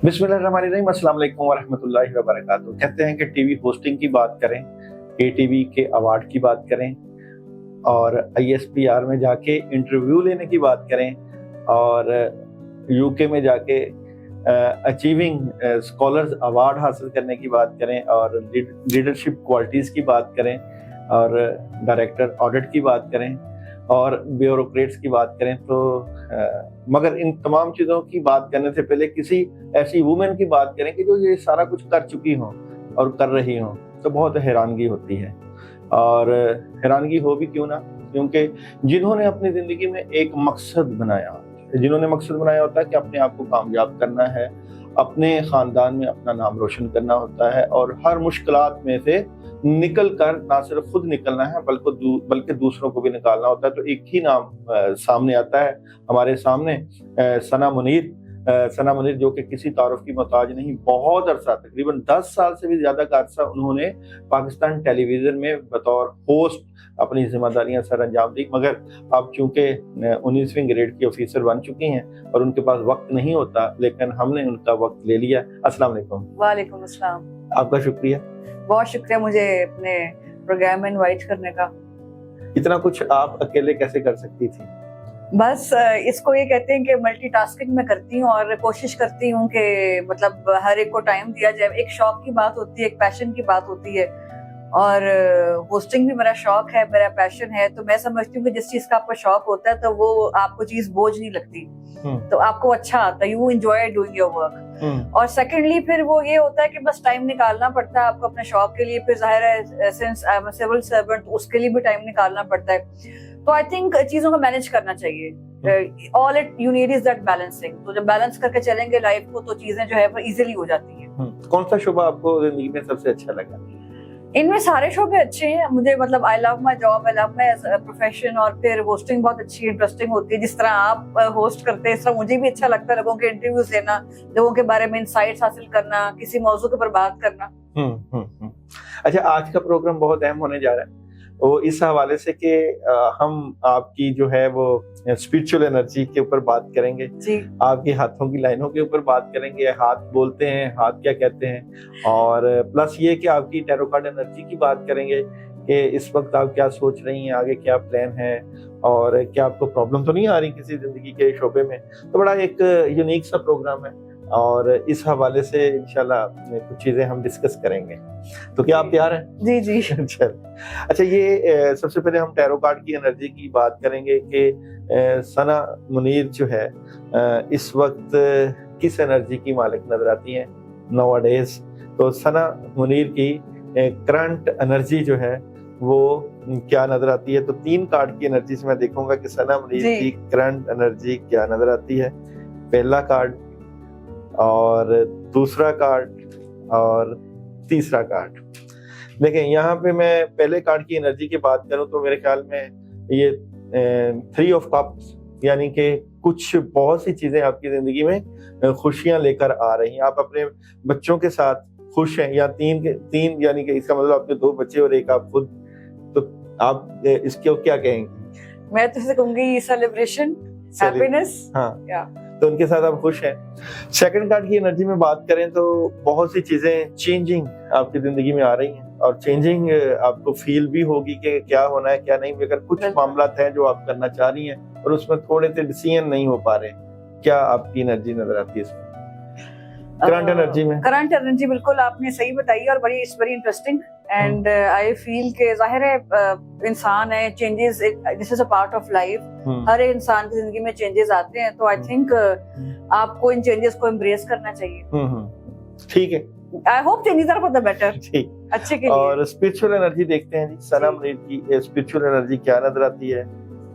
बिस्मिल्लाहिर्रहमानिर्रहीम, अस्सलाम वालेकुम वरहमतुल्लाहि वबरकातुहू। कहते हैं कि टीवी होस्टिंग की बात करें, ATV के अवार्ड की बात करें और ISPR में जाके इंटरव्यू लेने की बात करें और UK में जाके अचीविंग स्कॉलर्स अवार्ड हासिल करने की बात करें और लीडरशिप क्वालिटीज़ की बात करें और डायरेक्टर ऑडिट की बात करें और ब्यूरोक्रेट्स की बात करें, तो मगर इन तमाम चीज़ों की बात करने से पहले किसी ऐसी वुमेन की बात करें कि जो ये सारा कुछ कर चुकी हों और कर रही हों, तो बहुत हैरानगी होती है। और हैरानगी हो भी क्यों ना, क्योंकि जिन्होंने अपनी ज़िंदगी में एक मकसद बनाया, जिन्होंने मकसद बनाया होता है कि अपने आप को कामयाब करना है, अपने ख़ानदान में अपना नाम रोशन करना होता है और हर मुश्किलात में से निकल कर ना सिर्फ खुद निकलना है बल्कि दूसरों को भी निकालना होता है। तो एक ही नाम सामने आता है हमारे सामने, सना मुनीर जो कि किसी तारुफ की मोहताज नहीं, बहुत अरसा तकरीबन 10 साल से भी ज़्यादा का अरसा उन्होंने पाकिस्तान टेलीविज़न में बतौर होस्ट अपनी जिम्मेदारियां सर अंजाम दी। मगर अब चूंकि 19वीं ग्रेड की ऑफिसर बन चुकी हैं और उनके पास वक्त नहीं होता, लेकिन हमने उनका वक्त ले लिया। अस्सलाम वालेकुम। वालेकुम अस्सलाम। आपका शुक्रिया, बहुत शुक्रिया मुझे अपने प्रोग्राम में इनवाइट करने का। इतना कुछ आप अकेले कैसे कर सकती थी? बस इसको ये कहते हैं कि मल्टीटास्किंग मैं करती हूँ और कोशिश करती हूँ कि मतलब हर एक को टाइम दिया जाए। एक शौक की बात होती है, एक पैशन की बात होती है और होस्टिंग भी मेरा शौक है, मेरा पैशन है। तो मैं समझती हूँ कि जिस चीज का आपको शौक होता है तो वो आपको चीज बोझ नहीं लगती, तो आपको अच्छा आता है, you enjoy doing your work. और सेकेंडली फिर वो ये होता है कि बस टाइम निकालना पड़ता है आपको अपने शौक के लिए। फिर जाहिर है since I am a civil servant, उसके लिए भी टाइम निकालना पड़ता है। तो आई थिंक चीजों को मैनेज करना चाहिए। All it you need is that balancing. तो जब बैलेंस करके चलेंगे लाइफ को तो चीजें जो है वो इजीली हो जाती है। कौन सा शोबा आपको जिंदगी में सबसे अच्छा लगा? इनमें सारे शोबे अच्छे हैं मुझे, मतलब I love my job, I love my profession. और फिर होस्टिंग बहुत अच्छी इंटरेस्टिंग होती है। जिस तरह आप होस्ट करते हैं इस तरह मुझे भी अच्छा लगता है लोगों के इंटरव्यूज लेना, लोगों के बारे में इंसाइट्स हासिल करना, किसी मौजू के ऊपर बात करना। अच्छा, आज का प्रोग्राम बहुत अहम होने जा रहा है वो इस हवाले से कि हम आपकी जो है वो स्पिरिचुअल एनर्जी के ऊपर बात करेंगे जी। आपके हाथों की लाइनों के ऊपर बात करेंगे। हाथ बोलते हैं, हाथ क्या कहते हैं, और प्लस ये कि आपकी टैरो कार्ड एनर्जी की बात करेंगे कि इस वक्त आप क्या सोच रही हैं, आगे क्या प्लान है और क्या आपको प्रॉब्लम तो नहीं आ रही किसी जिंदगी के शोबे में। तो बड़ा एक यूनिक सा प्रोग्राम है और इस हवाले से इंशाल्लाह कुछ चीजें हम डिस्कस करेंगे। तो क्या आप तैयार हैं? जी जी। अच्छा, ये सबसे पहले हम टैरो कार्ड की एनर्जी की बात करेंगे कि सना मुनीर जो है इस वक्त किस एनर्जी की मालिक नजर आती हैं नाउअडेज। तो सना मुनीर की करंट एनर्जी जो है वो क्या नजर आती है? तो 3 कार्ड की एनर्जी से मैं देखूंगा कि सना मुनीर की करंट एनर्जी क्या नजर आती है। पहला कार्ड और दूसरा कार्ड और तीसरा कार्ड। देखें, यहाँ पे मैं पहले कार्ड की एनर्जी की बात करूं तो मेरे ख्याल में ये 3 ऑफ कप्स, यानी कि कुछ बहुत सी चीजें आपकी जिंदगी में खुशियां लेकर आ रही हैं। आप अपने बच्चों के साथ खुश हैं, या तीन यानी कि इसका मतलब आपके 2 बच्चे और एक आप खुद, तो आप इसके क्या कहेंगे? मैं तो इसे कहूंगी सेलिब्रेशन, हैप्पीनेस। हाँ, तो उनके साथ आप खुश हैं। सेकंड कार्ड की एनर्जी में बात करें तो बहुत सी चीजें चेंजिंग आपकी जिंदगी में आ रही हैं और चेंजिंग आपको फील भी होगी कि क्या होना है क्या नहीं, मगर कुछ मामला हैं जो आप करना चाह रही हैं और उसमें थोड़े से डिसीजन नहीं हो पा रहे। क्या आपकी एनर्जी नजर आती है इसमें करंट एनर्जी में? करंट एनर्जी बिल्कुल आपने सही बताई और बड़ी इंटरेस्टिंग एंड आई फील के जाहिर है इंसान है, changes this is a part of life. हर इंसान की जिंदगी में चेंजेस आते हैं, तो आई थिंक आपको इन चेंजेस को एम्ब्रेस करना चाहिए। ठीक है, I hope changes are for the better, ठीक, अच्छे के लिए। और स्पिरिचुअल एनर्जी देखते हैं जी, सना मुनीर की स्पिरिचुअल एनर्जी क्या नजर आती है?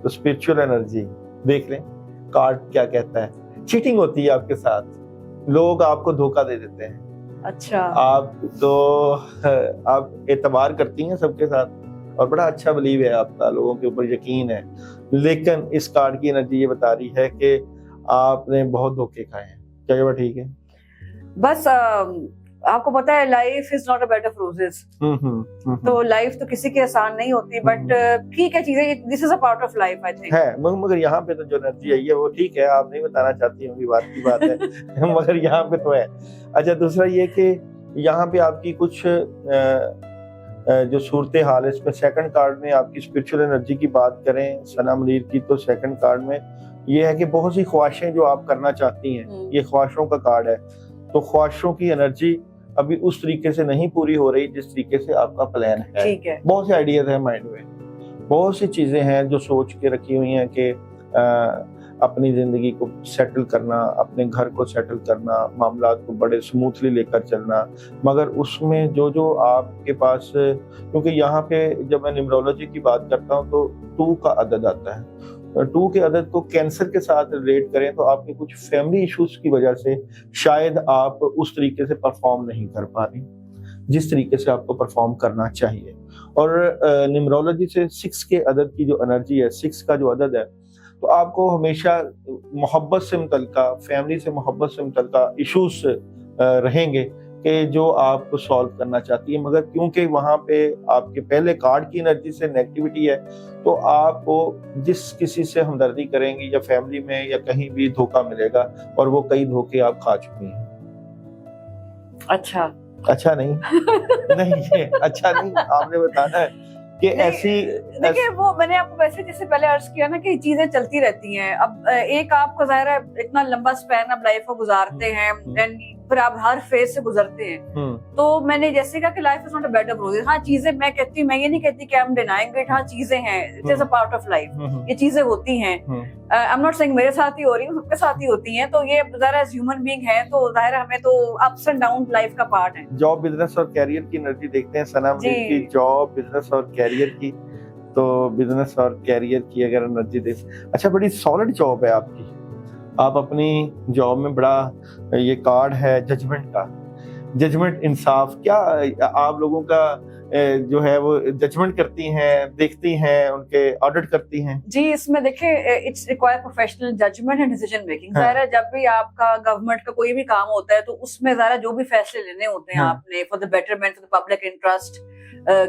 तो स्पिरिचुअल एनर्जी देख लें, कार्ड क्या कहता है। चीटिंग होती है आपके साथ, लोग आपको धोखा दे देते हैं। अच्छा, आप एतबार करती हैं सबके साथ और बड़ा अच्छा बिलीव है आपका, लोगों के ऊपर यकीन है, लेकिन इस कार्ड की एनर्जी ये बता रही है कि आपने बहुत धोखे खाए हैं। क्या ये बात ठीक है? बस आपको पता है life is not a bed of roses, तो लाइफ तो किसी की आसान नहीं होती, बट ठीक है चीजें, this is a part of life I think है। मगर यहाँ पे तो जो एनर्जी आई है वो ठीक है, आप नहीं बताना चाहती होंगी, बात की बात है मगर यहाँ पे तो है। अच्छा, दूसरा ये कि यहाँ पे आपकी कुछ जो सूरत हाल है, इसमें सेकंड कार्ड में आपकी स्पिरिचुअल एनर्जी की बात करें सना मुनीर की, तो सेकंड कार्ड में ये है कि बहुत सी ख्वाहिशें जो आप करना चाहती हैं, ये ख्वाहिशों का कार्ड है, तो ख्वाहिशों की एनर्जी अभी उस तरीके से नहीं पूरी हो रही जिस तरीके से आपका प्लान है। ठीक है, बहुत से आइडियाज हैं माइंड में, बहुत सी चीजें हैं जो सोच के रखी हुई हैं कि अपनी जिंदगी को सेटल करना, अपने घर को सेटल करना, मामलात को बड़े स्मूथली लेकर चलना, मगर उसमें जो जो आपके पास, क्योंकि यहाँ पे जब मैं न्यूमरोलॉजी की बात करता हूँ तो 2 का अदद आता है, 2 के अदद को कैंसर के साथ रिलेट करें तो आपके कुछ फैमिली इश्यूज की वजह से शायद आप उस तरीके से परफॉर्म नहीं कर पा रही जिस तरीके से आपको परफॉर्म करना चाहिए। और न्यूमरोलॉजी से 6 के अदद की जो एनर्जी है, 6 का जो अदद है, तो आपको हमेशा मोहब्बत से मुतल्लिका, फैमिली से मोहब्बत से मुतल्लिका इश्यूज रहेंगे कि जो आप सॉल्व करना चाहती है, मगर क्योंकि वहाँ पे आपके पहले कार्ड की एनर्जी से नेगेटिविटी है, तो आपको जिस किसी से हमदर्दी करेंगी या फैमिली में या कहीं भी धोखा मिलेगा, और वो कई धोखे आप खा चुकी हैं। अच्छा नहीं नहीं, ये अच्छा नहीं, आपने बताना है कि ऐसी, देखिए वो मैंने आपको वैसे जैसे पहले अर्ज किया ना कि चीजें चलती रहती हैं। अब एक आपका ज़ाहिर है इतना लंबा स्पैन आप लाइफ को गुजारते हैं, फिर आप हर फेज से गुजरते हैं, तो मैंने जैसे कहा कि life is not a bed of roses. हाँ चीजें, मैं कहती हूँ, मैं ये नहीं कहती कि आई एम डिनाइंग इट, हाँ चीजें हैं, it is a part of life, ये चीजें होती हैं। आई एम नॉट सेइंग मेरे साथ ही हो रही है, सबके साथ ही होती हैं, तो ये ज़ाहिर एज ह्यूमन बीइंग है तो ज़ाहिर है हमें तो अप्स एंड डाउन लाइफ का पार्ट है। जॉब, बिजनेस और कैरियर की एनर्जी देखते हैं सना मुनीर की, जॉब, बिजनेस और कैरियर की, तो बिजनेस और कैरियर की अगर एनर्जी देख, अच्छा बड़ी सॉलिड जॉब है आपकी, आप अपनी जॉब में बड़ा, ये कार्ड है जजमेंट का, जजमेंट, इंसाफ, क्या आप लोगों का जो है वो जजमेंट करती हैं, देखती हैं, उनके ऑडिट करती हैं? जी, इसमें देखिए it's require professional judgement and decision making. ज़ाहिर है जब भी आपका गवर्नमेंट का कोई भी काम होता है तो उसमें ज़रा जो भी फैसले लेने होते हैं आपने for the betterment, for the public interest,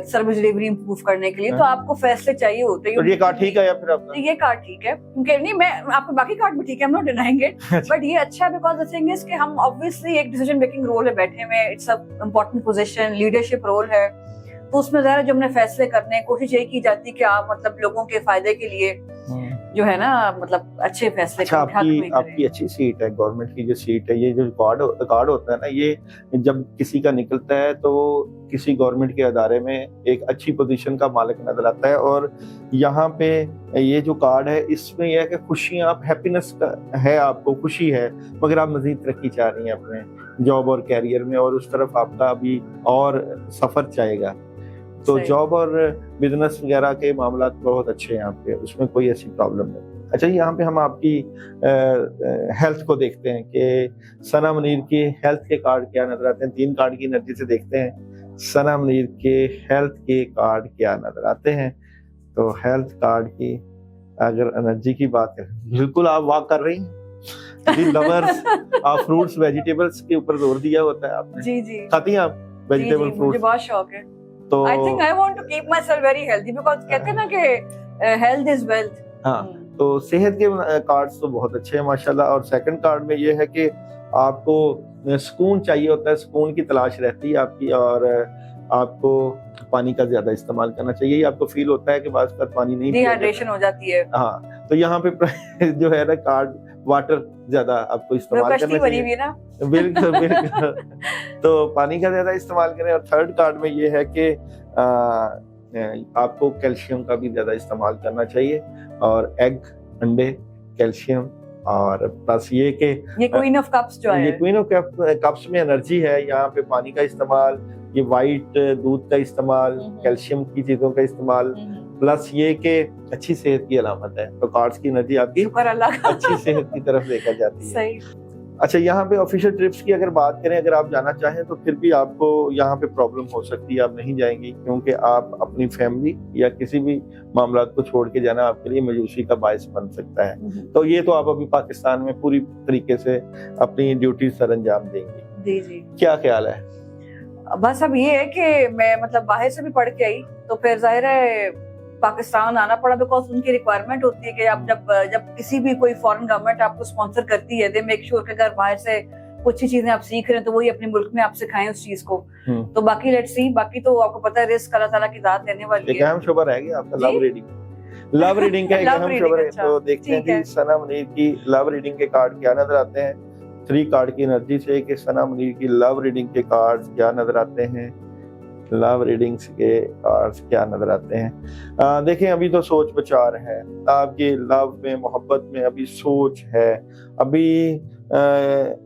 service delivery improve करने के लिए, तो आपको फैसले चाहिए होते हैं। तो ये कार्ड ठीक है या फिर आपका? ये कार्ड ठीक है, क्योंकि नहीं, मैं आपके बाकी कार्ड भी ठीक है, I'm not denying it, but ये अच्छा है बिकॉज़ द थिंग इज कि हम ऑब्वियसली एक डिसीजन मेकिंग रोल है बैठे हुए, it's a important position, leadership role है, तो उसमें ज़रा जो हमने फैसले करने, कोशिश यही की जाती है कि आप मतलब लोगों के फायदे के लिए जो है ना, मतलब अच्छे फैसले अच्छा, आपकी अच्छी सीट है, गवर्नमेंट की जो सीट है, ये जो कार्ड होता है ना, ये जब किसी का निकलता है तो किसी गवर्नमेंट के अदारे में एक अच्छी पोजीशन का मालिक नजर आता है। और यहाँ पे ये जो कार्ड है, इसमें यह है कि खुशियाँ, आप हैप्पीनेस का है, आपको खुशी है, मगर आप मजीद तरक्की चाह रही हैं अपने जॉब और कैरियर में, और उस तरफ आपका अभी और सफर चाहेगा। तो जॉब और बिजनेस वगैरह के मामलात बहुत अच्छे हैं आपके, उसमें कोई ऐसी प्रॉब्लम नहीं। अच्छा, यहाँ पे हम आपकी हेल्थ को देखते हैं कि सना मुनीर की हेल्थ के कार्ड क्या नजर आते हैं। 3 कार्ड की एनर्जी से देखते हैं सना मुनीर के हेल्थ के कार्ड क्या नजर आते हैं। तो हेल्थ कार्ड की अगर एनर्जी की बात करें, बिल्कुल आप वाक कर रही हैं, लवर्स आप फ्रूट्स वेजिटेबल्स के ऊपर जोर दिया होता है आपने। जी खाती हैं आप वेजिटेबल फ्रूट्स? मुझे बहुत शौक है, तो I think I want to keep myself very healthy because कहते हैं ना कि health is wealth। हाँ, तो सेहत के कार्ड्स तो बहुत अच्छे हैं माशाल्लाह। और सेकंड कार्ड में ये है कि आपको सुकून चाहिए होता है, सुकून की तलाश रहती है आपकी, और आपको पानी का ज्यादा इस्तेमाल करना चाहिए। आपको फील होता है कि बाज़ का पानी नहीं, डिहाइड्रेशन हो जाती है। हाँ, तो यहाँ पे जो है ना कार्ड, वाटर ज्यादा आपको इस्तेमाल करना चाहिए ना? बिल्कुल बिल्कुल तो पानी का ज्यादा इस्तेमाल करें। और थर्ड कार्ड में ये है कि आपको कैल्शियम का भी ज्यादा इस्तेमाल करना चाहिए, और एग, अंडे, कैल्शियम, और प्लस ये कि ये क्वीन ऑफ कप्स जो है, ये क्वीन ऑफ कप्स में एनर्जी है। यहाँ पे पानी का इस्तेमाल, ये वाइट दूध का इस्तेमाल, कैल्शियम की चीजों का इस्तेमाल, प्लस ये कि अच्छी सेहत की अलामत है। तो कार्ड्स की एनर्जी आपकी अच्छी सेहत की तरफ लेकर जाती है। सही। अच्छा, यहाँ पे ऑफिशियल ट्रिप्स की अगर बात करें, अगर आप जाना चाहें तो फिर भी आपको यहाँ पे प्रॉब्लम हो सकती है, आप नहीं जाएंगी, क्योंकि आप अपनी फैमिली या किसी भी मामला को छोड़ के जाना आपके लिए मायूसी का बायस बन सकता है। तो ये तो आप अभी पाकिस्तान में पूरी तरीके से अपनी ड्यूटी सर अंजाम देंगे। जी। क्या ख्याल है? बस अब ये है कि मैं मतलब बाहर से भी पढ़ के आई तो फिर जाहिर है पाकिस्तान आना पड़ा, बिकॉज उनकी रिक्वायरमेंट होती है कि आप जब किसी भी कोई फॉरेन गवर्नमेंट आपको स्पॉन्सर करती है, दे मेक श्योर कि अगर बाहर से कुछ ही चीजें आप सीख रहे हैं तो वही अपने मुल्क में आप सिखाएं उस चीज को। तो बाकी लेट्स सी, बाकी तो आपको पता है रिस्क अल्लाह ताला की दात देने वाली है। एक अहम शोबा रह गया आपका लव रीडिंग, लव रीडिंग का एक अहम शोबा है। तो देखते हैं कि सना मुनीर की लव रीडिंग के कार्ड क्या नजर आते हैं 3 कार्ड की एनर्जी से, कि सना मुनीर की लव रीडिंग के कार्ड्स क्या नजर आते हैं, लव रीडिंग्स के कार्ड्स क्या नजर आते हैं। देखें अभी तो सोच विचार है आपकी लव में, मोहब्बत में अभी सोच है, अभी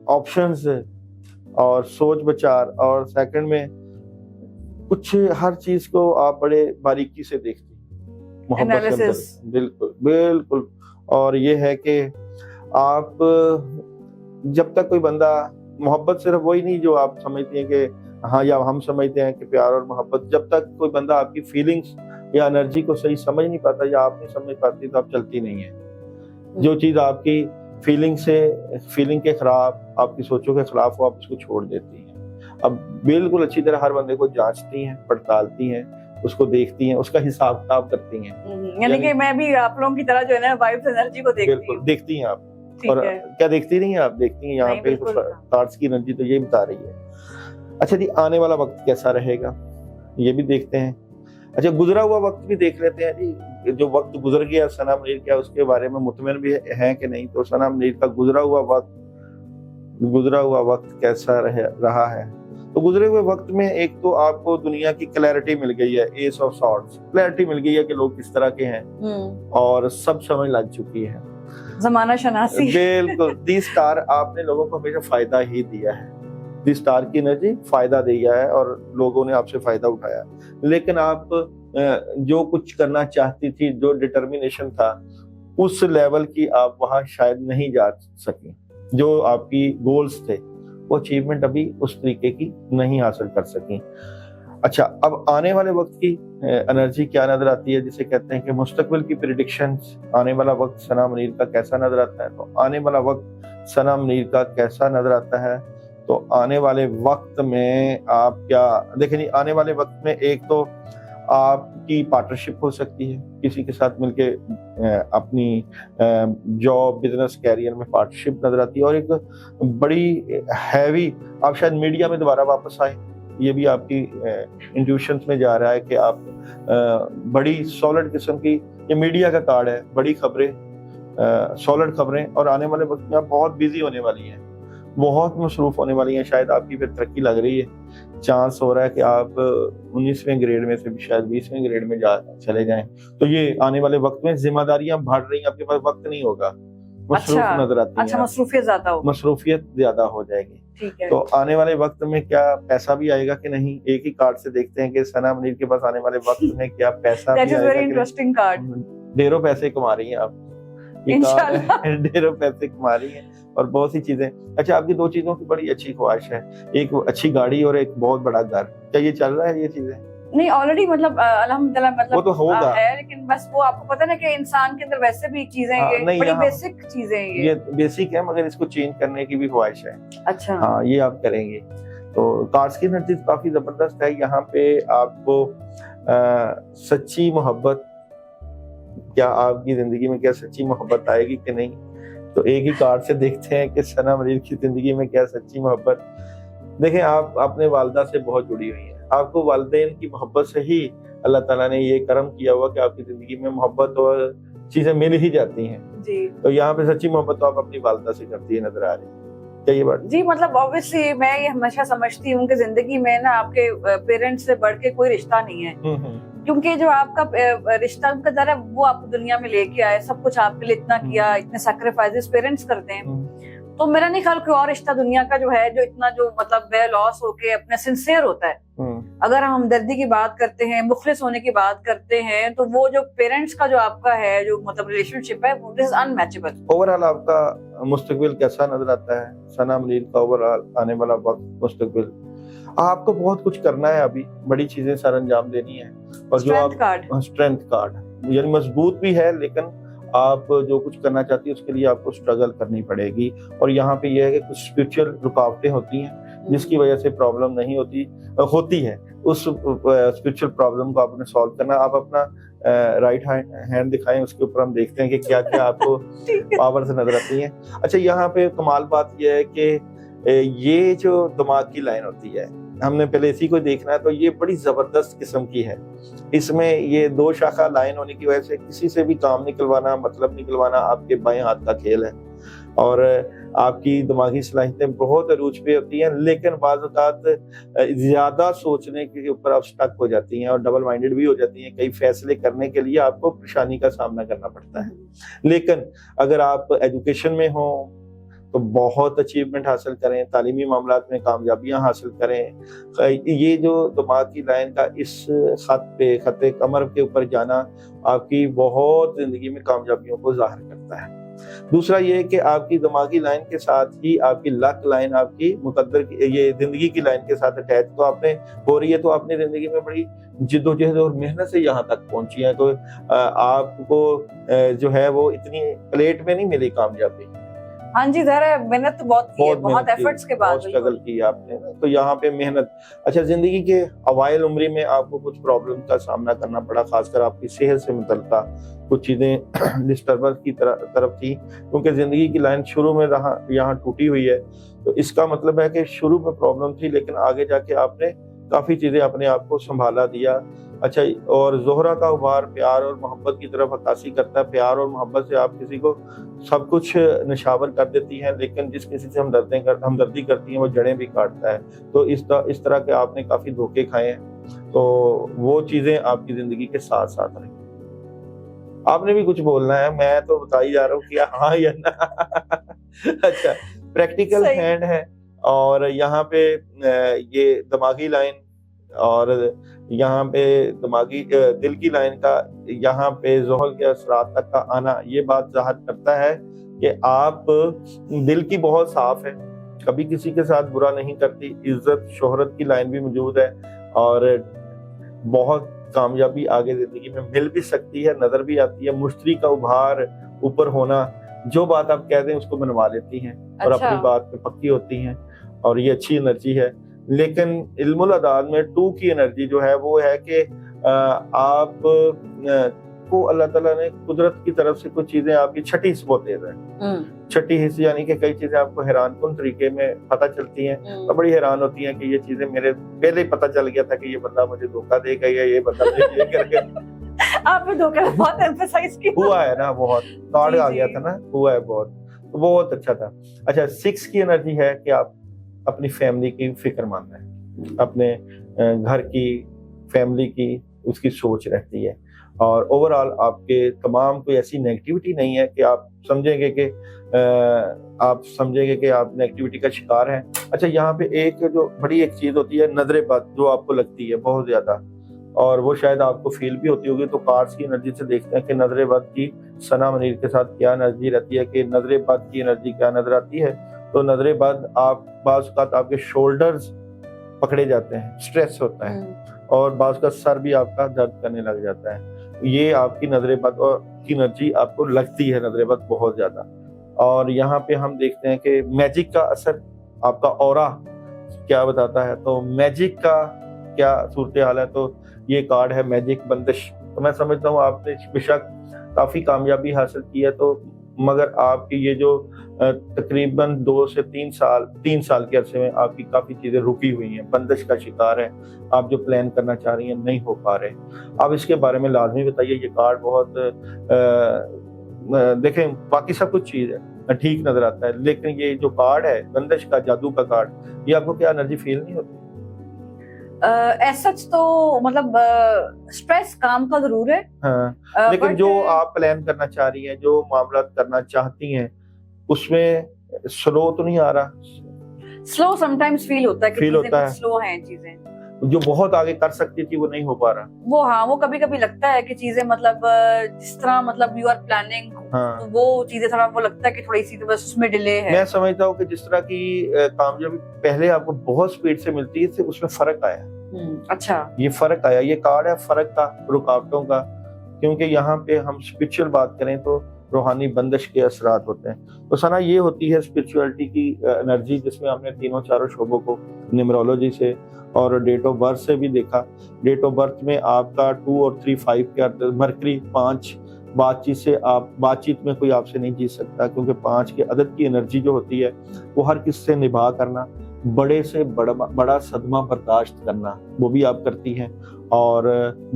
ऑप्शंस और सोच विचार, और सेकंड में कुछ हर चीज को आप बड़े बारीकी से देखती मोहब्बत के अंदर। बिल्कुल बिल्कुल। और ये है कि आप जब तक कोई बंदा, मोहब्बत सिर्फ वही नहीं जो आप समझती हैं कि हाँ, या हम समझते हैं कि प्यार और मोहब्बत, जब तक कोई बंदा आपकी फीलिंग्स या एनर्जी को सही समझ नहीं पाता या आप नहीं समझ पाती तो आप चलती नहीं है। जो चीज आपकी फीलिंग के खिलाफ, आपकी सोचों के खिलाफ हो, आप उसको छोड़ देती हैं। अब बिल्कुल अच्छी तरह हर बंदे को जांचती हैं, पड़तालती हैं, उसको देखती हैं, उसका हिसाब किताब करती हैं। यानी कि मैं भी आप लोगों की तरह जो है ना वाइब्स एनर्जी को देखती हूं। बिल्कुल देखती हैं आप। और क्या देखती नहीं है आप, देखती हैं यहाँ पे कार्ड्स की एनर्जी तो ये बता रही है। अच्छा जी, आने वाला वक्त कैसा रहेगा ये भी देखते हैं। अच्छा, गुजरा हुआ वक्त भी देख लेते हैं जी, जो वक्त गुजर गया सना मुनीर, क्या उसके बारे में मुतमिन भी है कि नहीं। तो सना मुनीर का गुजरा हुआ वक्त कैसा रहा है। तो गुजरे हुए वक्त में एक तो आपको दुनिया की क्लैरिटी मिल गई है, एस ऑफ सॉर्ड्स, क्लैरिटी मिल गई है कि लोग किस तरह के हैं और सब समझ लग चुकी है, ज़माना शनासी। बिल्कुल। दी स्टार आपने लोगों को हमेशा फायदा ही दिया है, दी स्टार की एनर्जी फायदा दिया है और लोगों ने आपसे फायदा उठाया। लेकिन आप जो कुछ करना चाहती थी, जो डिटर्मिनेशन था, उस लेवल की आप वहां शायद नहीं जा सकी। जो आपकी गोल्स थे वो अचीवमेंट अभी उस तरीके की नहीं हासिल कर सकी। अच्छा, अब आने वाले वक्त की एनर्जी क्या नजर आती है, जिसे कहते हैं कि मुस्तकबिल की प्रेडिक्शंस, आने वाला वक्त सना मुनीर का कैसा नजर आता है। तो आने वाला वक्त सना मुनीर का कैसा नजर आता है, तो आने वाले वक्त में आप क्या देखें। आने वाले वक्त में एक तो आपकी पार्टनरशिप हो सकती है, किसी के साथ मिलके अपनी जॉब, बिजनेस, कैरियर में पार्टनरशिप नजर आती है। और एक बड़ी हैवी, आप शायद मीडिया में दोबारा वापस आए, ये भी आपकी इंट्यूशंस में जा रहा है कि आप बड़ी सॉलिड किस्म की, ये मीडिया का कार्ड है, बड़ी खबरें, सॉलिड खबरें। और आने वाले वक्त में आप बहुत बिजी होने वाली हैं, बहुत मसरूफ होने वाली हैं। शायद आपकी फिर तरक्की लग रही है, चांस हो रहा है कि आप 19वें ग्रेड में से भी शायद 20वें ग्रेड में चले जाएं। तो ये आने वाले वक्त में जिम्मेदारियां बढ़ रही हैं, आपके पास वक्त नहीं होगा, मसरूफ नजर आती है। अच्छा, मसरूफियत ज्यादा हो जाएगी। ठीक है। तो आने वाले वक्त में क्या पैसा भी आएगा कि नहीं, एक ही कार्ड से देखते हैं कि सना मुनीर के पास आने वाले वक्त में क्या पैसा भी आएगा। Interesting card. ढेरों पैसे कमा रही हैं आप, ढेरों पैसे कमा रही हैं और बहुत सी चीजें। अच्छा, आपकी 2 चीजों की बड़ी अच्छी ख्वाहिश है, एक अच्छी गाड़ी और एक बहुत बड़ा घर। क्या ये चल रहा है ये चीजें? नहीं, ऑलरेडी मतलब अल्हम्दुलिल्लाह, मतलब वो तो होगा है, लेकिन बस वो आपको पता ना कि इंसान के अंदर वैसे भी चीजें ये बड़ी बेसिक चीजें ये बेसिक है, मगर इसको चेंज करने की भी ख्वाहिश है। अच्छा, हाँ, ये आप करेंगे। तो कार्ड्स की एनर्जी काफी जबरदस्त है। यहाँ पे आपको सच्ची मोहब्बत, क्या आपकी जिंदगी में क्या सच्ची मोहब्बत आएगी कि नहीं, तो एक ही कार्ड से देखते हैं कि सना मुनीर की जिंदगी में क्या सच्ची मोहब्बत। देखें, आप अपने वालिदा से बहुत जुड़ी हुई हैं, आपको वालिदैन की मोहब्बत से ही अल्लाह ताला ने ये करम किया हुआ कि आपकी जिंदगी में मोहब्बत और चीजें मिल ही जाती हैं जी। तो यहाँ पे सच्ची मोहब्बत तो आप अपनी वालिदा से करती है नजर आ रही है। क्या ये बात जी? मतलब ऑब्वियसली मैं ये हमेशा समझती हूँ कि जिंदगी में ना आपके पेरेंट्स से बढ़ के कोई रिश्ता नहीं है, क्योंकि जो आपका रिश्ता उनका दर है वो आपको दुनिया में लेके आए, सब कुछ आपके लिए इतना किया, इतने सैक्रिफाइसेस पेरेंट्स करते हैं। तो मेरा नहीं ख्याल कोई और रिश्ता दुनिया का जो है जो इतना जो मतलब बे लॉस होके अपने सिंसियर होता है। अगर हम हमदर्दी की बात करते हैं, मुखलिस होने की बात करते हैं, तो वो जो पेरेंट्स का जो आपका है जो मतलब रिलेशनशिप है, दिस इज अनमैचेबल। ओवरऑल आपका मुस्तकबिल कैसा नजर आता है सना मुनीर का? ओवरऑल आने वाला वक्त, मुस्तकबिल, आपको बहुत कुछ करना है, अभी बड़ी चीजें सर अंजाम देनी है। और जो आप स्ट्रेंथ कार्ड यानी मजबूत भी है, लेकिन आप जो कुछ करना चाहती है उसके लिए आपको स्ट्रगल करनी पड़ेगी। और यहाँ पे ये है कि कुछ स्पिरिचुअल रुकावटें होती हैं جس کی وجہ سے پرابلم نہیں ہوتی ہے. اس اسپرچل پرابلم کو آپ نے سالو کرنا. آپ اپنا رائٹ ہینڈ دکھائیں, اس کے اوپر ہم دیکھتے ہیں کہ کیا کیا آپ کو پاور سے نظر آتی ہیں. اچھا, یہاں پہ کمال بات یہ ہے کہ یہ جو دماغ کی لائن ہوتی ہے, ہم نے پہلے اسی کو دیکھنا ہے, تو یہ بڑی زبردست قسم کی ہے. اس میں یہ 2 شاخہ لائن ہونے کی وجہ سے کسی سے بھی کام نکلوانا, مطلب نکلوانا آپ کے بائیں ہاتھ کا کھیل ہے. اور آپ کی دماغی صلاحیتیں بہت عروج پہ ہوتی ہیں, لیکن بعض اوقات زیادہ سوچنے کے اوپر آپ سٹک ہو جاتی ہیں اور ڈبل مائنڈڈ بھی ہو جاتی ہیں. کئی فیصلے کرنے کے لیے آپ کو پریشانی کا سامنا کرنا پڑتا ہے. لیکن اگر آپ ایجوکیشن میں ہوں تو بہت اچیومنٹ حاصل کریں, تعلیمی معاملات میں کامیابیاں حاصل کریں. یہ جو دماغ کی لائن کا اس خط قمر کے اوپر جانا آپ کی بہت زندگی میں کامیابیوں کو ظاہر کرتا ہے. دوسرا یہ کہ آپ کی دماغی لائن کے ساتھ ہی آپ کی لک لائن, آپ کی مقدر یہ زندگی کی لائن کے ساتھ اٹیچ تو آپ نے ہو رہی ہے. تو آپ نے زندگی میں بڑی جدوجہد اور محنت سے یہاں تک پہنچی ہے. تو آپ کو جو ہے وہ اتنی پلیٹ میں نہیں ملی کامیابی. ہاں جی, ظاہر ہے محنت تو بہت کی ہے, بہت ایفرٹس کے بعد اسٹرگل کی آپ نے, تو یہاں پہ محنت. اچھا, زندگی کے اوائل عمری میں آپ کو کچھ پرابلم کا سامنا کرنا پڑا, خاص کر آپ کی صحت سے متعلقہ کچھ چیزیں ڈسٹربنس کی طرف تھی, کیونکہ زندگی کی لائن شروع میں یہاں ٹوٹی ہوئی ہے. تو اس کا مطلب ہے کہ شروع میں پرابلم تھی, لیکن آگے جا کے آپ نے کافی چیزیں اپنے آپ کو سنبھالا دیا. اچھا, اور زہرہ کا ابھار پیار اور محبت کی طرف عکاسی کرتا ہے. پیار اور محبت سے آپ کسی کو سب کچھ نشاور کر دیتی ہیں, لیکن جس کسی سے ہمدردی کرتی ہیں وہ جڑیں بھی کاٹتا ہے. تو اس طرح کے آپ نے کافی دھوکے کھائے ہیں. تو وہ چیزیں آپ کی زندگی کے ساتھ ساتھ رہیں. آپ نے بھی کچھ بولنا ہے, میں تو بتا ہی جا رہا ہوں کیا ہاں یا نا. اچھا, پریکٹیکل ہینڈ ہے, اور یہاں پہ یہ دماغی لائن, اور یہاں پہ دماغی دل کی لائن کا یہاں پہ زحل کے اثرات تک کا آنا, یہ بات ظاہر کرتا ہے کہ آپ دل کی بہت صاف ہے, کبھی کسی کے ساتھ برا نہیں کرتی. عزت شہرت کی لائن بھی موجود ہے, اور بہت کامیابی آگے زندگی میں مل بھی سکتی ہے, نظر بھی آتی ہے. مشتری کا ابھار, اوپر ہونا, جو بات آپ کہہ دیں اس کو منوا لیتی ہیں اور اپنی بات پہ پکی ہوتی ہیں, اور یہ اچھی انرجی ہے. لیکن علم الاعداد میں 2 کی انرجی جو ہے وہ ہے کہ آپ کو اللہ تعالیٰ نے قدرت کی طرف سے کچھ چیزیں آپ کی چھٹی حص بہت تیز ہے. چھٹی حص یعنی کہ کئی چیزیں آپ کو حیران کن طریقے میں پتہ چلتی ہیں, تو بڑی حیران ہوتی ہیں کہ یہ چیزیں میرے پہلے ہی پتہ چل گیا تھا کہ یہ بندہ مجھے دھوکہ دے گا, یا یہ بندہ مجھے یہ کر گیا. آپ نے دھوکہ بہت ایمفسائز کیا ہوا ہے نا, بہت کارڈ آ گیا تھا نا, ہوا ہے بہت, بہت اچھا تھا. اچھا, 6 کی انرجی ہے کہ آپ اپنی فیملی کی فکر مند ہیں, اپنے گھر کی فیملی کی اس کی سوچ رہتی ہے, اور اوورآل آپ کے تمام کوئی ایسی نیگیٹیوٹی نہیں ہے کہ آپ سمجھیں گے کہ آپ نیگیٹیوٹی کا شکار ہیں. اچھا, یہاں پہ جو بڑی ایک چیز ہوتی ہے نظر بد, جو آپ کو لگتی ہے بہت زیادہ, اور وہ شاید آپ کو فیل بھی ہوتی ہوگی. تو کارڈز کی انرجی سے دیکھتے ہیں کہ نظر بد کی ثنا منیر کے ساتھ کیا انرجی رہتی ہے, کہ نظر بد کی انرجی کیا نظر آتی ہے. تو نظر بد آپ بعض اوقات آپ کے شولڈرز پکڑے جاتے ہیں, سٹریس ہوتا ہے, اور بعض کا سر بھی آپ کا درد کرنے لگ جاتا ہے. یہ آپ کی نظر بد کی انرجی آپ کو لگتی ہے, نظر بد بہت زیادہ. اور یہاں پہ ہم دیکھتے ہیں کہ میجک کا اثر آپ کا اورا کیا بتاتا ہے. تو میجک کا کیا صورتحال ہے, تو یہ کارڈ ہے میجک بندش. تو میں سمجھتا ہوں آپ نے بے شک کافی کامیابی حاصل کی ہے, تو مگر آپ کی یہ جو تقریباً 2 سے 3 سال کے عرصے میں آپ کی کافی چیزیں رکی ہوئی ہیں, بندش کا شکار ہے. آپ جو پلان کرنا چاہ رہی ہیں نہیں ہو پا رہے. آپ اس کے بارے میں لازمی بتائیے. یہ کارڈ بہت دیکھیں, باقی سب کچھ چیز ہے ٹھیک نظر آتا ہے, لیکن یہ جو کارڈ ہے بندش کا جادو کا کارڈ, یہ آپ کو کیا انرجی فیل نہیں ہوتی؟ سچ تو مطلب سٹریس کام کا ضرور ہے, لیکن جو آپ پلان کرنا چاہ رہی ہیں, جو معاملات کرنا چاہتی ہیں, اس میں سلو تو نہیں آ رہا؟ سلو سم ٹائمز فیل ہوتا ہے کہ چیزیں سلو ہیں, چیزیں جو بہت آگے کر سکتی تھی وہ نہیں ہو پا رہا. وہ کبھی کبھی لگتا ہے کہ چیزیں مطلب جس طرح مطلب یو آر پلاننگ, وہ چیزیں تھوڑا وہ لگتا ہے کہ تھوڑی سی بس اس میں ڈیلے ہے. میں سمجھتا ہوں کہ جس طرح کی کامیابی پہلے آپ کو بہت سپیڈ سے ملتی ہے, اس میں فرق آیا. اچھا, یہ فرق آیا. یہ کارڈ ہے فرق کا, رکاوٹوں کا, کیونکہ یہاں پہ ہم اسپرچل بات کریں تو روحانی بندش کے اثرات ہوتے ہیں۔ تو ثنا یہ ہوتی ہے اسپرچولیٹی کی انرجی، جس میں ہم نے تینوں چاروں شعبوں کو نیمرولوجی سے اور ڈیٹ آف برتھ سے بھی دیکھا۔ ڈیٹ آف برتھ میں آپ کا 2 اور 3 5 کے مرکری 5 بات چیت میں کوئی آپ سے نہیں جیت سکتا، کیونکہ 5 کے عدد کی انرجی جو ہوتی ہے وہ ہر کس سے نبھا کرنا، بڑے سے بڑا صدمہ برداشت کرنا، وہ بھی آپ کرتی ہیں، اور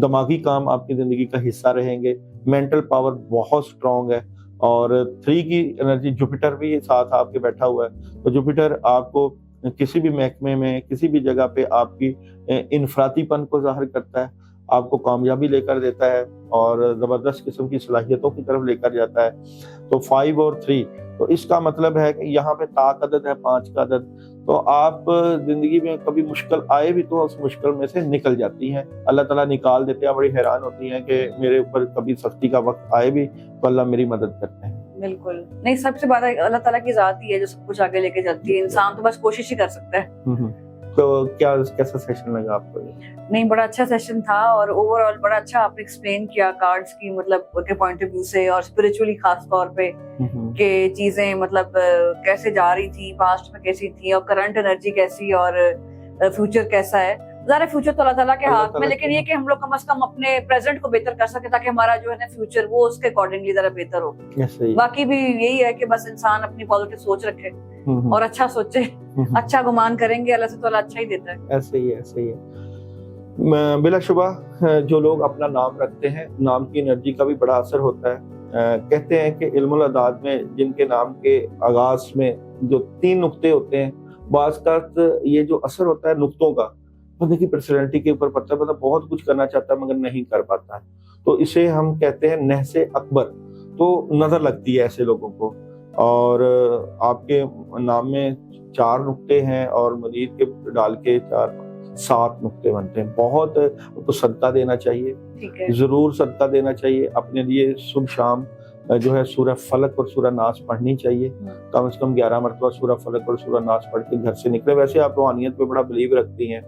دماغی کام آپ کی زندگی کا حصہ رہیں گے۔ مینٹل پاور بہت سٹرونگ ہے، اور 3 کی انرجی جوپیٹر بھی ساتھ آپ کے بیٹھا ہوا ہے، تو جوپیٹر آپ کو کسی بھی محکمے میں کسی بھی جگہ پہ آپ کی انفرادی پن کو ظاہر کرتا ہے، آپ کو کامیابی لے کر دیتا ہے اور زبردست قسم کی صلاحیتوں کی طرف لے کر جاتا ہے۔ تو 5 اور 3، تو اس کا مطلب ہے کہ یہاں پہ طاق عدد ہے 5 کا عدد، تو آپ زندگی میں کبھی مشکل آئے بھی تو اس مشکل میں سے نکل جاتی ہیں، اللہ تعالیٰ نکال دیتے ہیں۔ بڑی حیران ہوتی ہیں کہ میرے اوپر کبھی سختی کا وقت آئے بھی تو اللہ میری مدد کرتے ہیں۔ بالکل نہیں، سب سے بات اللہ تعالیٰ کی ذات ہی ہے جو سب کچھ آگے لے کے چلتی ہے، انسان تو بس کوشش ہی کر سکتا ہے۔ تو کیسا سیشن لگا آپ کو؟ نہیں، بڑا اچھا سیشن تھا، اور اوور آل بڑا اچھا آپ نے ایکسپلین کیا کارڈز کی مطلب کے پوائنٹ آف ویو سے، اور اسپرچولی خاص طور پہ کہ چیزیں مطلب کیسے جا رہی تھی، پاسٹ میں کیسی تھی، اور کرنٹ انرجی کیسی، اور فیوچر کیسا ہے۔ ظاہر فیوچر تو اللہ تعالیٰ کے ہاتھ میں، لیکن یہ کہ ہم لوگ کم از کم اپنے پریزنٹ کو بہتر کر سکے تاکہ ہمارا جو ہے نا فیوچر وہ اس کے اکارڈنگلی ذرا بہتر ہو۔ باقی بھی یہی ہے کہ بس انسان اپنی پازیٹیو سوچ رکھے اور اچھا سوچے، اچھا گمان کریں گے اللہ سے تو اللہ اچھا ہی دیتا ہے۔ ایسے ہی ہے بلا شبہ جو لوگ اپنا نام رکھتے ہیں، نام کی انرجی کا بھی بڑا اثر ہوتا ہے۔ کہتے ہیں کہ علم الاعداد میں جن کے نام کے آغاز میں جو 3 نقطے ہوتے ہیں، بعض کا یہ جو اثر ہوتا ہے نقطوں کا، بندے کی پرسنالٹی کے اوپر پڑتا ہے، بندہ بہت کچھ کرنا چاہتا ہے مگر نہیں کر پاتا ہے، تو اسے ہم کہتے ہیں نحس اکبر۔ تو نظر لگتی ہے ایسے لوگوں کو، اور آپ کے نام میں 4 نقطے ہیں اور مزید کے ڈال کے 7 نقطے بنتے ہیں۔ بہت تو صدقہ دینا چاہیے، ضرور صدقہ دینا چاہیے، اپنے لیے صبح شام جو ہے سورہ فلق اور سورہ ناس پڑھنی چاہیے، کم از کم 11 مرتبہ سورہ فلق اور سورہ ناس پڑھ کے گھر سے نکلے۔ ویسے آپ روحانیت پہ بڑا بلیو رکھتی ہیں،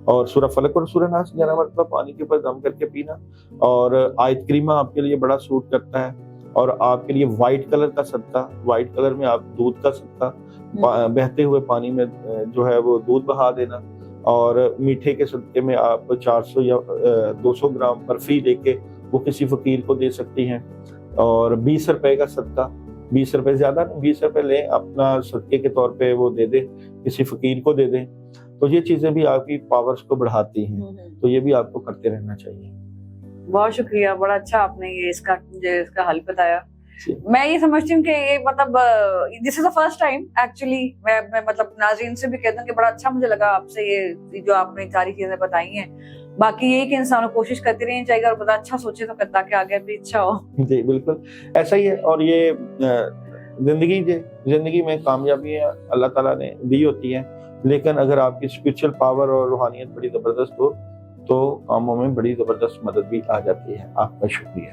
اور سورہ فلق اور سورہ ناس 11 مرتبہ پانی کے اوپر دم کر کے پینا، اور آیت کریمہ آپ کے لیے بڑا سوٹ کرتا ہے، اور آپ کے لیے وائٹ کلر کا صدقہ، وائٹ کلر میں آپ دودھ کا صدقہ، بہتے ہوئے پانی میں جو ہے وہ دودھ بہا دینا، اور میٹھے کے صدقے میں آپ 400 یا 200 گرام برفی لے کے وہ کسی فقیر کو دے سکتی ہیں، اور 20 روپے کا صدقہ، 20 روپے زیادہ نہیں، 20 روپے لیں اپنا صدقے کے طور پہ وہ دے دیں، کسی فقیر کو دے دیں، تو یہ چیزیں بھی آپ کی پاورز کو بڑھاتی ہیں، تو یہ بھی آپ کو کرتے رہنا چاہیے۔ بہت شکریہ، بڑا اچھا آپ نے یہ اس کا حل بتایا۔ میں یہ سمجھتی ہوں کہ یہ مطلب دس از دا فرسٹ ٹائم ایکچولی، میں مطلب ناظرین سے بھی کہتا ہوں کہ بڑا اچھا مجھے لگا آپ سے یہ جو آپ نے ساری چیزیں بتائی ہیں۔ باقی یہی کہ انسانوں کوشش کرتے رہنی چاہیے، اور بڑا اچھا سوچے تو تاکہ آگے بھی اچھا ہو۔ جی بالکل ایسا ہی ہے، اور یہ زندگی میں کامیابیاں اللہ تعالیٰ نے دی ہوتی ہیں، لیکن اگر آپ کی اسپرچل پاور اور روحانیت بڑی زبردست ہو تو کاموں میں بڑی زبردست مدد بھی آ جاتی ہے۔ آپ کا شکریہ۔